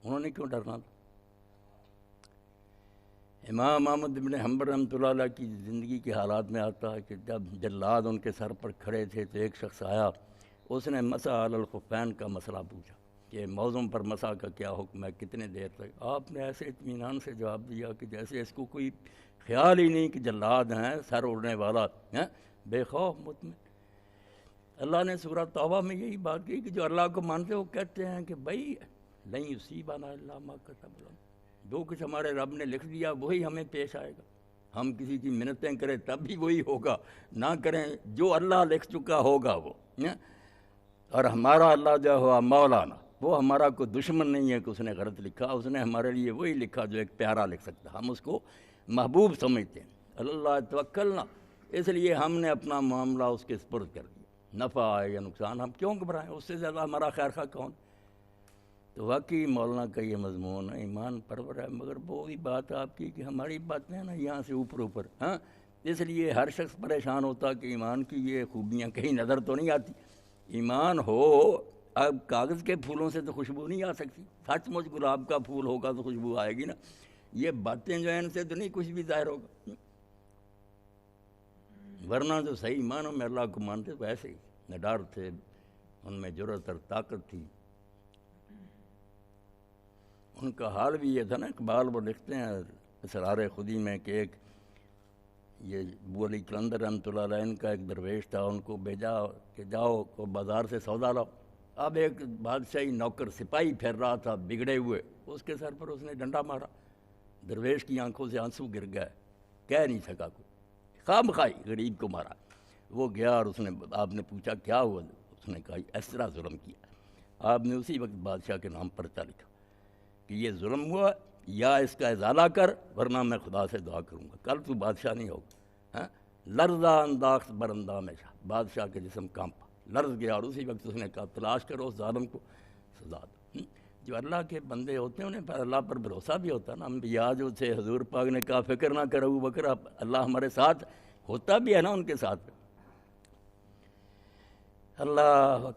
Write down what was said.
انہوں نے کیوں ڈرنا تھا؟ امام احمد بن حنبل رحمۃ اللہ علیہ کی زندگی کے حالات میں آتا ہے کہ جب جلاد ان کے سر پر کھڑے تھے تو ایک شخص آیا، اس نے مسح علی الخفین کا مسئلہ پوچھا کہ موزوں پر مسح کا کیا حکم ہے، کتنے دیر تک؟ آپ نے ایسے اطمینان سے جواب دیا کہ جیسے اس کو کوئی خیال ہی نہیں کہ جلاد ہیں، سر اڑنے والا ہیں، بے خوف مطمئن۔ اللہ نے سورہ توبہ میں یہی بات کی کہ جو اللہ کو مانتے وہ کہتے ہیں کہ بھائی لن یصیبنا الا ما کتب لنا، جو کچھ ہمارے رب نے لکھ دیا وہی ہمیں پیش آئے گا، ہم کسی کی منتیں کریں تب بھی وہی ہوگا، نہ کریں جو اللہ لکھ چکا ہوگا وہ۔ اور ہمارا اللہ جو ہوا مولانا، وہ ہمارا کوئی دشمن نہیں ہے کہ اس نے غلط لکھا، اس نے ہمارے لیے وہی لکھا جو ایک پیارا لکھ سکتا، ہم اس کو محبوب سمجھتے ہیں۔ اللہ توکلنا، اس لیے ہم نے اپنا معاملہ اس کے سپرد کر دیا، نفع آئے یا نقصان ہم کیوں گھبرائیں، اس سے زیادہ ہمارا خیر خواہ کون؟ تو واقعی مولانا کا یہ مضمون ہے، ایمان پرور ہے، مگر وہی بات آپ کی کہ ہماری باتیں نا یہاں سے اوپر ہاں، اس لیے ہر شخص پریشان ہوتا کہ ایمان کی یہ خوبیاں کہیں نظر تو نہیں آتی۔ ایمان ہو، اب کاغذ کے پھولوں سے تو خوشبو نہیں آ سکتی، سچ مچ گلاب کا پھول ہوگا تو خوشبو آئے گی نا، یہ باتیں جو ہیں ان سے تو نہیں کچھ بھی ظاہر ہوگا، ورنہ تو صحیح معنوں میں اللہ کو مانتے تو ایسے ہی نہ ڈر تھے، ان میں جرأت اور طاقت تھی۔ ان کا حال بھی یہ تھا نا، اقبال وہ لکھتے ہیں اسرار خودی میں کہ ایک یہ ابو علی قلندر رحمۃ اللہ علیہ ان کا ایک درویش تھا، ان کو بھیجا کہ جاؤ کو بازار سے سودا لاؤ۔ اب ایک بادشاہی نوکر سپاہی پھر رہا تھا بگڑے ہوئے، اس کے سر پر اس نے ڈنڈا مارا، درویش کی آنکھوں سے آنسو گر گئے، کہہ نہیں سکا کوئی، خام خواہی غریب کو مارا۔ وہ گیا اور اس نے آپ نے پوچھا کیا ہوا، اس نے کہا اس طرح ظلم کیا۔ آپ نے اسی وقت بادشاہ کے نام پرچہ لکھا کہ یہ ظلم ہوا، یا اس کا ازالہ کر ورنہ میں خدا سے دعا کروں گا، کل تو بادشاہ نہیں ہوگا۔ ہاں، لرزہ انداخت برندہ میں شاہ، بادشاہ کے جسم کانپا، لرز گیا، اور اسی وقت اس نے کہا تلاش کرو اس ظالم کو سزا دو۔ جو اللہ کے بندے ہوتے ہیں انہیں پر اللہ پر بھروسہ بھی ہوتا ہے نا، انبیاء جو تھے حضور پاک نے کہا فکر نہ کرو بکر، اللہ ہمارے ساتھ ہوتا بھی ہے نا ان کے ساتھ۔ اللہ